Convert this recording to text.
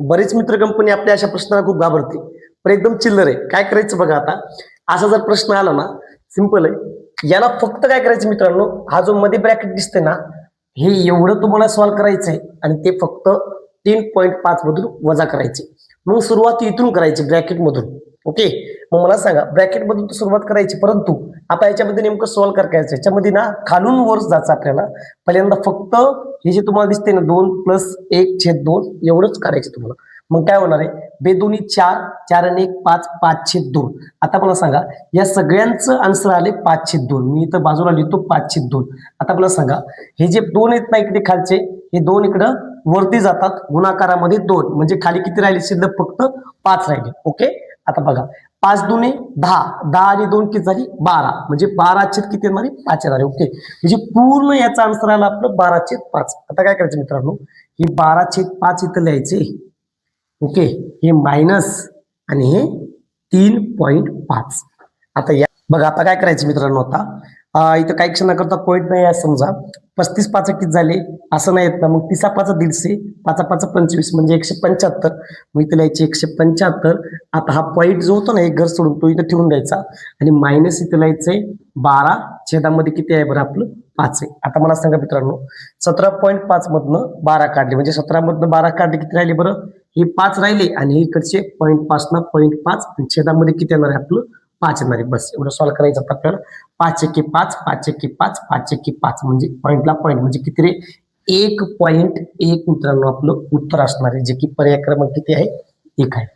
बरेच मित्र कंपनी आपल्या अशा प्रश्नाला खूप घाबरते, पण एकदम चिल्लर आहे. काय करायचं बघा आता, असा जर प्रश्न आला ना, सिंपल आहे. याला फक्त काय करायचं मित्रांनो, हा जो मध्ये ब्रॅकेट दिसते ना, हे एवढं तुम्हाला सॉल्व्ह करायचंय आणि ते फक्त 3.5 मधून वजा करायचे. मग सुरुवात इथून करायची ब्रॅकेट मधून. ओके, मग मला सांगा ब्रॅकेट मधून तर सुरुवात करायची, परंतु आता याच्यामध्ये नेमकं सॉल्व्ह करायचं. याच्यामध्ये ना खालून वर जायचं आपल्याला. पहिल्यांदा फक्त हे जे तुम्हाला दिसते ना 2 + 1/2 एवढंच करायचं तुम्हाला. मग काय होणार आहे, बेदोनी 4, 4 आणि 1 5, 5/2. आता मला सांगा या सगळ्यांचं आन्सर आले 5/2. मी इथं बाजूला लिहितो 5/2. आता मला सांगा हे जे 2 आहेत ना इकडे खालचे, हे 2 इकडं वरती जातात गुणाकारामध्ये 2, म्हणजे खाली किती राहिले शिल्लक, फक्त 5 राहिले. ओके, आता बघा 5 दुने 10, 10 आणि 2 किती झाली 12, म्हणजे 12 किती येणार 5 येणार. ओके, म्हणजे पूर्ण याचा आन्सर आला आपलं 12/5. आता काय करायचं मित्रांनो, हे 12/5 इथं लिहायचे. ओके, हे मायनस आणि हे 3.5. आता या बघा आता काय करायचं मित्रांनो, आता इथं काही क्षणाकरता पॉईंट नाही आहे. समजा 35 5 किती झाले असं नाही येत ना, मग 30 5 150, 5 5 25 म्हणजे 175. मग इथं लिहायचे 175. आता हा पॉईंट जो होतो ना एक घर सोडून, तो इथं ठेवून द्यायचा आणि मायनस इथं लिहायचंय 12 छेदामध्ये किती आहे बरं आपलं 5 आहे. आता मला सांगा मित्रांनो 17.5 मधनं 12 काढले, म्हणजे 17 मधनं 12 काढले किती राहिले बरं, हे 5 राहिले आणि हे इकडचे 0.5 ना 0.5 छेदामध्ये किती येणार आहे आपलं 5 येणार आहे. बस एवढं सॉल्व्ह करायचं आपल्याला. 5 1 5, 5 1 5, 5 1 5 म्हणजे पॉईंटला पॉईंट म्हणजे किती रे 1.1 मित्रांनो आपलं उत्तर असणार आहे, जे की पर्याय क्रमांक किती आहे 1 आहे.